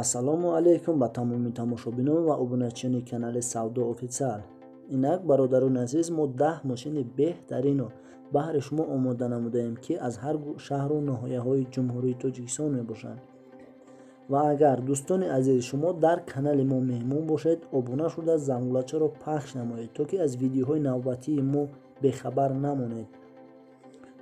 Ассалому алайкум ба тамоми тамошобинон ва обуначиёни канали Савдо Официал. Инак бародарони азиз, мо 10 мошини беҳтарину баҳри шумо омода намудаем, ки аз ҳар шаҳру ноҳияҳои ҷумҳурии Тоҷикистон мебошанд. Ва агар дӯстони азиз шумо дар канали мо меҳмон бошед, обуна шуда занглачаро пахш намоед, то ки аз видеоҳои навбатии мо бехабар намонед.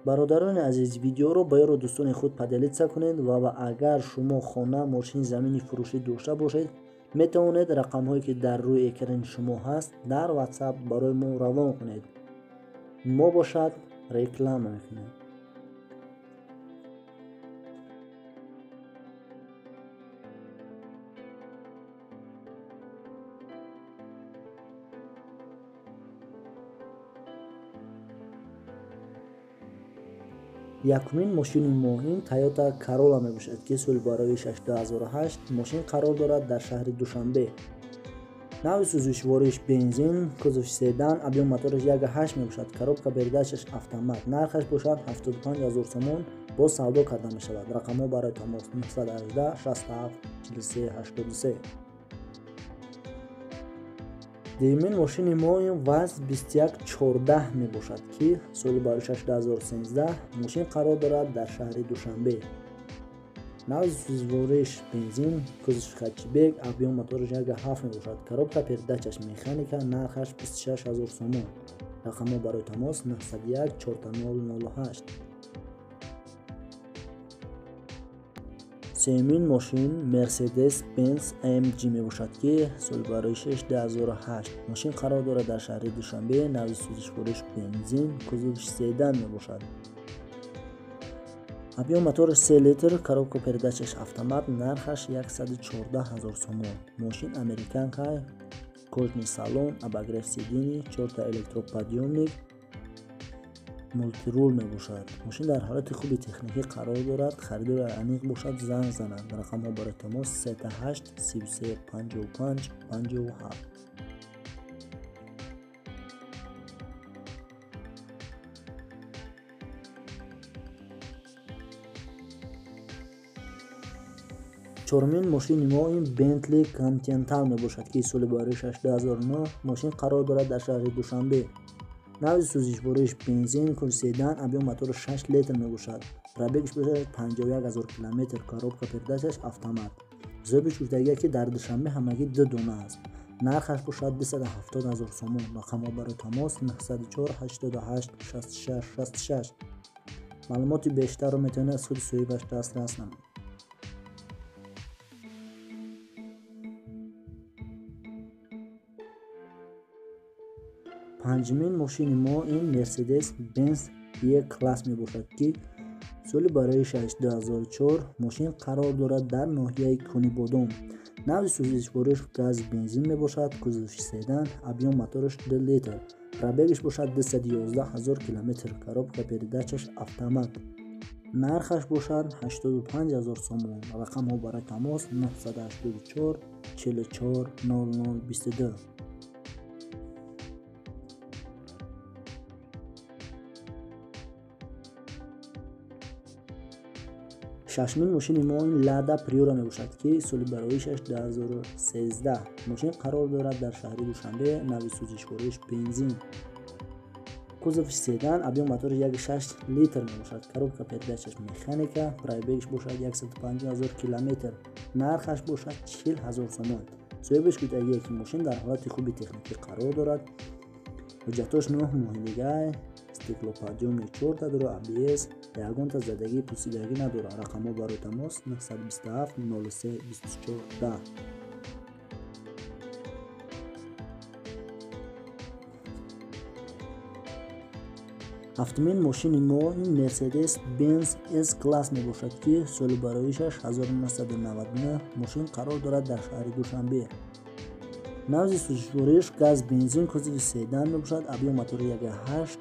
бародарони азиз, видеоро ба ёру дӯстони худ поделитса кунед ва агар шумо хона, мошин, замини фурӯшӣ дошта бошед, метавонед рақамҳое ки дар рӯи экрани шумо ҳаст дар WhatsApp барои мо равон кунед. мо бошад реклама мекунем. якумин мошини мо ин Toyota Corolla мебошад, ки соли бароишаш 2008. мошин қарор дорад дар шаҳри Душанбе. нави сӯзишвориш бензин, кузов седан, объем моториш 1.8 мебошад. коробка передачаш автомат. нархаш бошад 75000 сомон. бо савдо карда мешавад. рақамҳо барои тамос 918 67 43 83. дуюмин мошини мо ин ВАЗ 2114 мебошад, ки соли бароишаш 2013. мошин қарор дорад дар шаҳри Душанбе. нави сӯзишвориш бензин, кузов хатчбек, объем моториш 1.7 мебошад. коробка передачаш механика. нархаш 26000 сомон. рақамҳо барои тамос 901 4008. сеюмин мошин Mercedes-Benz AMG мебошад, ки соли бароишаш 2008. мошин қарор дорад дар шаҳри Душанбе. нави сӯзишвориш бензин, кузов седан мебошад. объем моториш 3 литр, коробка передачаш автомат. нархаш 114000 сомон. мошин американка, кожаный салон, обогрев сидений, 4 электроподъёмник, мультирул мебошад. мошин дар ҳолати хуби техникӣ қарор дорад. харидори аниқ бошад, занг зананд. рақамҳо барои тамос 38 33 55 57. чорумин мошини мо ин Bentley Continental мебошад, ки соли бароишаш 2009. мошин қарор дорад дар шаҳри Душанбе. нави сӯзишвориш бензин, седан, объем моториш 6 литр мебошад. пробегиш бошад 51000 км. коробка передачаш автомат. зоби чӯтагия ки дар Душанбе ҳамагӣ 2 дона аст. нархаш бошад 270000 сомон. рақамҳо барои тамос 904 88 66 66. маълумоти бештарро метавонед аз худи соҳибаш дастрас намоед. панҷумин мошини мо ин Mercedes-Benz E-Class мебошад, ки соли бароишаш 2004. мошин қарор дорад дар ноҳияи Кунибодон. нави сӯзишвориш газ бензин мебошад. кузов седан, объем моториш 2 литр. пробегиш бошад 211000 км. коробка передачаш автомат. нархаш бошад 85000 сомон. рақамҳо барои тамос 984 44 00 22. шашмин мошини мо ин Lada Priora мебошад, ки соли бароишаш 2013. мошин қарор дорад дар шаҳри Душанбе. нави сӯзишвориш бензин, кузов седан, объем моториш 1.6 литр мебошад. коробка передачаш механика. пробегиш бошад 150000 км. нархаш бошад 40000 сомон. соҳибиш гӯягие ки мошин дар ҳолати хуби техникӣ қарор дорад. ҳуҷҷатош 9 моҳилигай, стеклоподъёмник 4 дора, ABS, ягонта задагӣ пусидагӣ надора. рақамҳо барои тамос 927 03 24 10. ҳафтумин мошини мо ин Mercedes-Benz S-Class мебошад, ки соли бароишаш 1999. мошин қарор дорад дар шаҳри Душанбе. нави сӯзишвориш газ бензин, кузови седан мебошад. объем мотори 1.8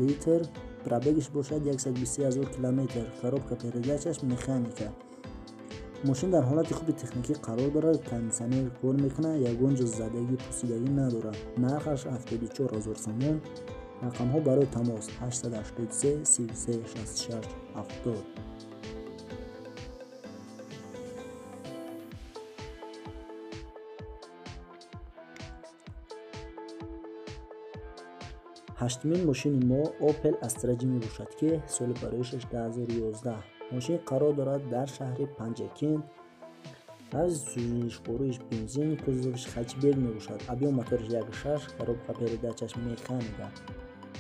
литр. пробегиш бошад 123000 км. коробка передачаш механика. мошин дар ҳолати хуби техникӣ қарор дорад. кондитсионер кор мекунад. ягон ҷо задагӣ пусидагӣ надорад. нархаш 74000 сомон. рақамҳо барои тамос 883 33 66 70. ҳаштумин мошини мо Opel Astra J мебошад, ки соли пароишаш 2011. мошин қарор дорад дар шаҳри Панҷакент. навзи сӯзишворуиш бензин, кузовиш хатчбек мебошад. объем моториш 1.6, коробка передачаш механика.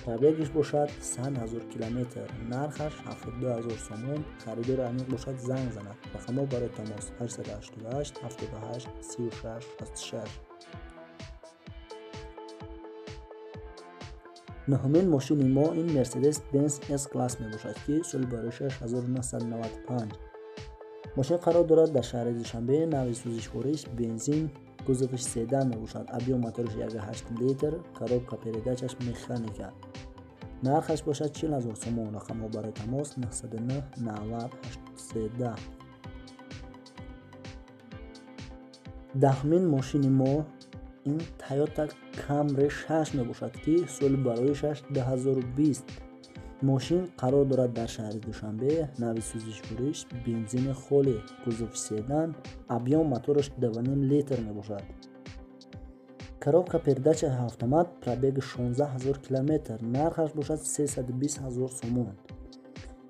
пробегиш бошад 100 000 километр. нархаш 72 000 сомон. харидори амиқ бошад занг занад. рақамҳо барои тамос 888 78 36 66. нӯҳумин мошини мо ин Mercedes-Benz S-Class мебошад, ки соли бароишаш 1995. мошин қарор дорад дар шаҳри Душанбе. навзи сӯзишвориш бензин, кузовиш седан мебошад. объем моториш 1.8 литр, коробка передачаш механика. нархаш бошад 40 000 сомон. рақамҳо барои тамос 99 90 813. даҳумин мошини мо ин Toyota Camry 6 мебошад, ки соли бароишаш 2020. мошин қарор дорад дар шаҳри Душанбе. навзи сӯзишвориш бензини холӣ, кузови седан, объем моториш 2.5 литр мебошад. коробка передача автомат, пробеги 16 000 километр. нархаш бошад 320 000 сомон.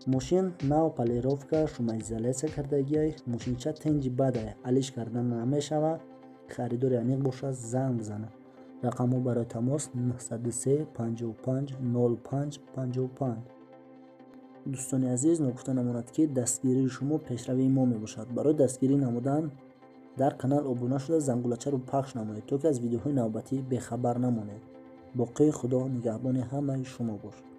мошин нав полировка, шумоизолясия кардагиай. мошинча тенҷи бадай, алиш кардан намешавад. харидори амиқ бошад занг бизанад. рақамҳо барои тамос 903 55 05 55. дӯстони азиз, ногуфта намонад, ки дастгирии шумо пешравии мо мебошад. барои дастгирӣ намудан дар канал обуна шуда зангулачаро пахш намоед, то ки аз видеоҳои навбатӣ бехабар намонед. боқии худо нигаҳбони ҳамаи шумо бошад.